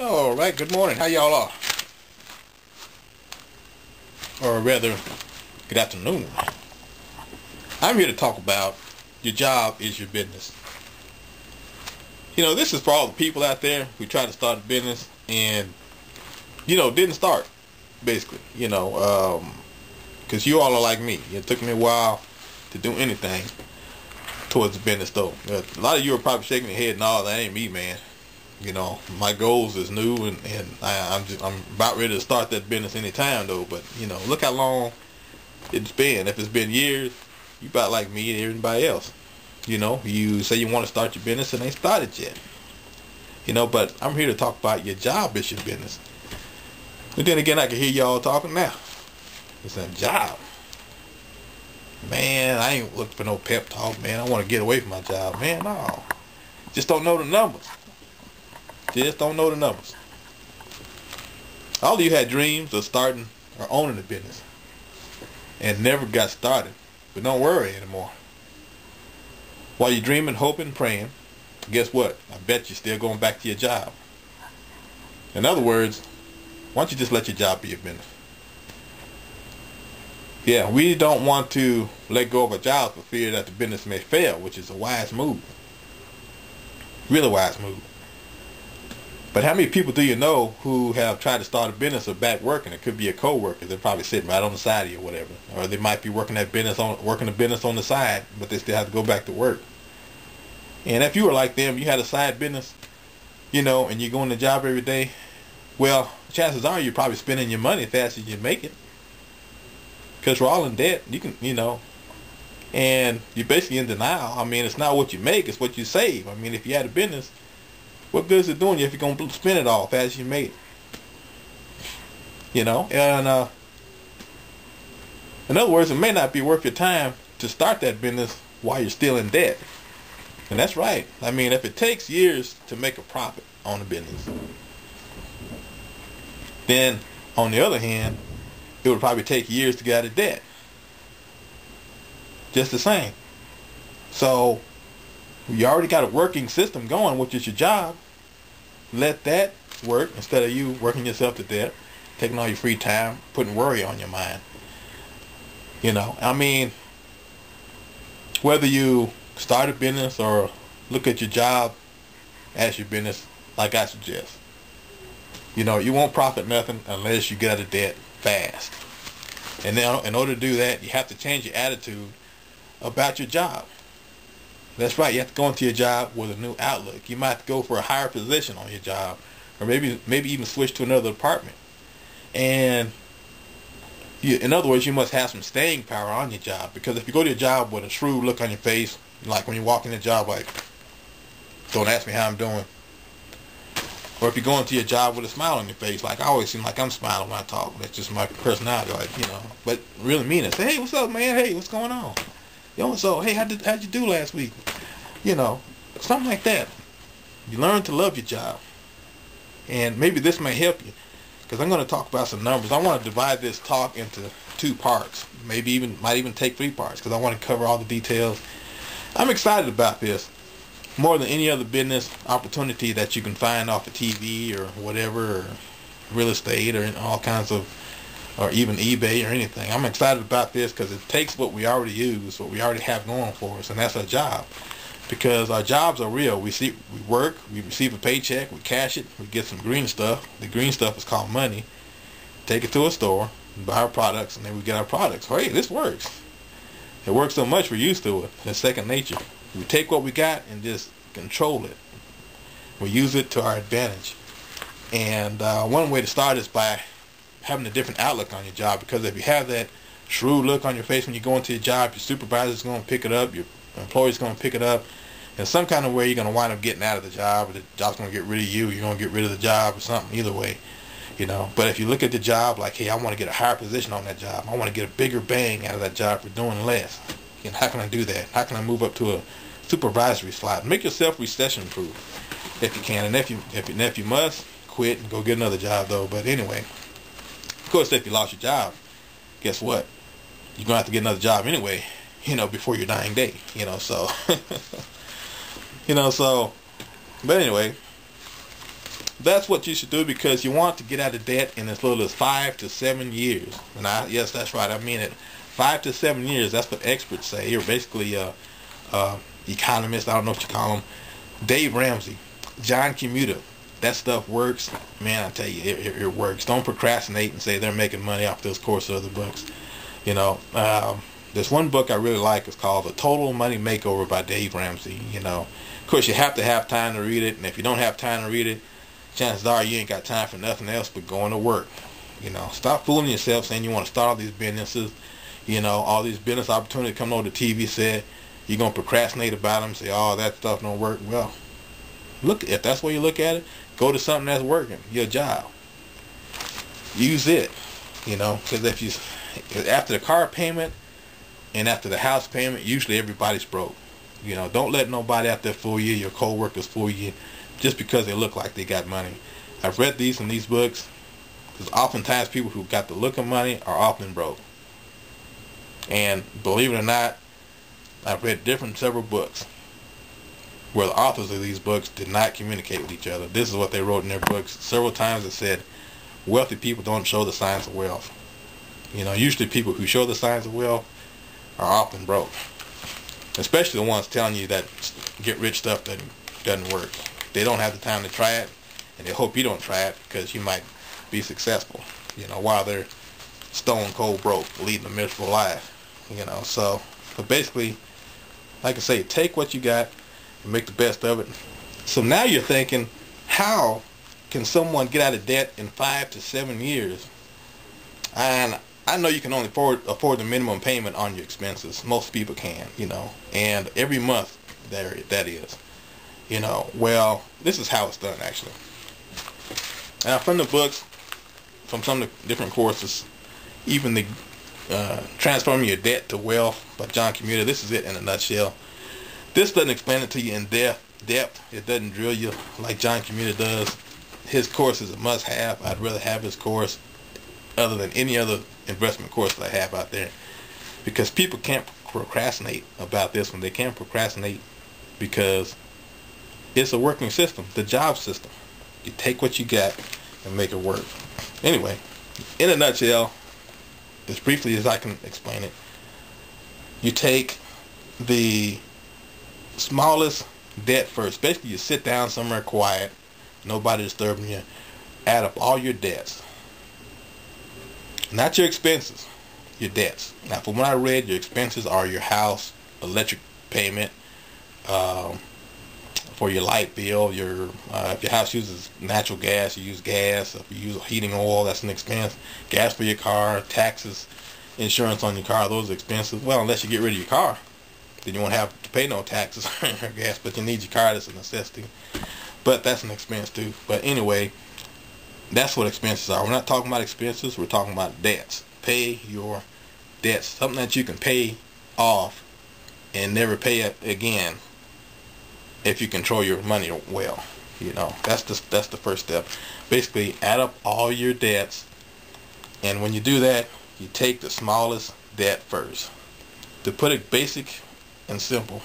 All right, good morning. How y'all are? Or rather, good afternoon. I'm here to talk about your job is your business. You know, this is for all the people out there who try to start a business and, didn't start, basically, because you all are like me. It took me a while to do anything towards the business, though. A lot of you are probably shaking your head, no, that ain't me, man. My goals is new, and I'm about ready to start that business anytime, though. But look how long it's been. If it's been years, you about like me and everybody else. You say you want to start your business and ain't started yet. But I'm here to talk about your job is your business. But then again, I can hear y'all talking now. It's a job. Man, I ain't looking for no pep talk, man. I want to get away from my job, man. No, just don't know the numbers. Just don't know the numbers. All of you had dreams of starting or owning a business and never got started. But don't worry anymore. While you're dreaming, hoping, praying, guess what? I bet you're still going back to your job. In other words, why don't you just let your job be your business? Yeah, we don't want to let go of a job for fear that the business may fail, which is a wise move. Really wise move. But how many people do you know who have tried to start a business or back working? It could be a co-worker. They're probably sitting right on the side of you or whatever. Or they might be working a business on the side, but they still have to go back to work. And if you were like them, you had a side business, and you're going to job every day, well, chances are you're probably spending your money fast as you make it. Because we're all in debt. You can, and you're basically in denial. I mean, it's not what you make, it's what you save. I mean, if you had a business, what good is it doing you if you're going to spend it all fast as you made it? And in other words, it may not be worth your time to start that business while you're still in debt. And that's right. I mean, if it takes years to make a profit on a business, then on the other hand, it would probably take years to get out of debt. Just the same. So you already got a working system going, which is your job. Let that work instead of you working yourself to death, taking all your free time, putting worry on your mind. I mean, whether you start a business or look at your job as your business, like I suggest, you won't profit nothing unless you get out of debt fast. And now, in order to do that, you have to change your attitude about your job. That's right. You have to go into your job with a new outlook. You might have to go for a higher position on your job, or maybe even switch to another department. And in other words, you must have some staying power on your job, because if you go to your job with a shrewd look on your face, like when you walk in the job, like, don't ask me how I'm doing. Or if you go into your job with a smile on your face, like I always seem like I'm smiling when I talk. That's just my personality, But really mean it. Say, hey, what's up, man? Hey, what's going on? So, hey, how'd you do last week? Something like that. You learn to love your job. And maybe this may help you, because I'm going to talk about some numbers. I want to divide this talk into 2 parts. Might even take 3 parts, because I want to cover all the details. I'm excited about this more than any other business opportunity that you can find off of TV or whatever, or real estate, or all kinds of, or even eBay or anything. I'm excited about this because it takes what we already use, what we already have going for us, and that's our job. Because our jobs are real. We work, we receive a paycheck, we cash it, we get some green stuff. The green stuff is called money. Take it to a store, buy our products, and then we get our products. Hey, this works. It works so much we're used to it. It's second nature. We take what we got and just control it. We use it to our advantage. And one way to start is by having a different outlook on your job, because if you have that shrewd look on your face when you go into your job, your supervisor's going to pick it up, your employer's going to pick it up. In some kind of way, you're going to wind up getting out of the job, or the job's going to get rid of you, you're going to get rid of the job, or something. Either way, But if you look at the job like, hey, I want to get a higher position on that job, I want to get a bigger bang out of that job for doing less. How can I do that? How can I move up to a supervisory slot? Make yourself recession proof if you can, and if you must, quit and go get another job, though. But anyway, of course, if you lost your job, guess what? You're gonna have to get another job anyway, before your dying day, so, but anyway, That's what you should do, because you want to get out of debt in as little as 5 to 7 years. And yes, that's right, I mean it. 5 to 7 years, that's what experts say. You're basically economists, I don't know what you call them. Dave Ramsey, John Commuter. That stuff works. Man, I tell you, it works. Don't procrastinate and say they're making money off this course or other books. You know, there's one book I really like. It's called The Total Money Makeover by Dave Ramsey. You know, of course, you have to have time to read it. And if you don't have time to read it, chances are you ain't got time for nothing else but going to work. You know, stop fooling yourself saying you want to start all these businesses. You know, all these business opportunities coming over the TV set. You're going to procrastinate about them, say, oh, that stuff don't work. Well, look, if that's where you look at it, go to something that's working, your job. Use it, you know, because after the car payment and after the house payment, usually everybody's broke. You know, don't let nobody out there fool you, your co-workers fool you, just because they look like they got money. I've read these in these books, because oftentimes people who got the look of money are often broke. And believe it or not, I've read several books where the authors of these books did not communicate with each other. This is what they wrote in their books. Several times it said, wealthy people don't show the signs of wealth. You know, usually people who show the signs of wealth are often broke. Especially the ones telling you that get rich stuff doesn't work. They don't have the time to try it, and they hope you don't try it because you might be successful, you know, while they're stone cold broke, leading a miserable life. You know, so, but basically, like I say, take what you got and make the best of it. So now you're thinking, how can someone get out of debt in 5 to 7 years? And I know you can only afford the minimum payment on your expenses. Most people can, you know, and every month that is. You know, well, this is how it's done, actually. Now, from the books, from some of the different courses, even the Transforming Your Debt to Wealth by John Commuter, this is it in a nutshell. This doesn't explain it to you in depth. It doesn't drill you like John Commuter does. His course is a must-have. I'd rather have his course other than any other investment course that I have out there, because people can't procrastinate about this one. They can't procrastinate because it's a working system, the job system. You take what you got and make it work. Anyway, in a nutshell, as briefly as I can explain it, you take the smallest debt first. Basically, you sit down somewhere quiet, nobody disturbing you, add up all your debts. Not your expenses, your debts. Now, from what I read, your expenses are your house, electric payment, for your light bill, if your house uses natural gas, you use gas. If you use heating oil, that's an expense. Gas for your car, taxes, insurance on your car, those are expenses. Well, unless you get rid of your car, then you won't have to pay no taxes or gas, but you need your car, that's a necessity. But that's an expense too. But anyway, that's what expenses are. We're not talking about expenses, we're talking about debts. Pay your debts, something that you can pay off and never pay it again if you control your money well. You know, that's the first step. Basically, add up all your debts, and when you do that, you take the smallest debt first. To put it basic and simple,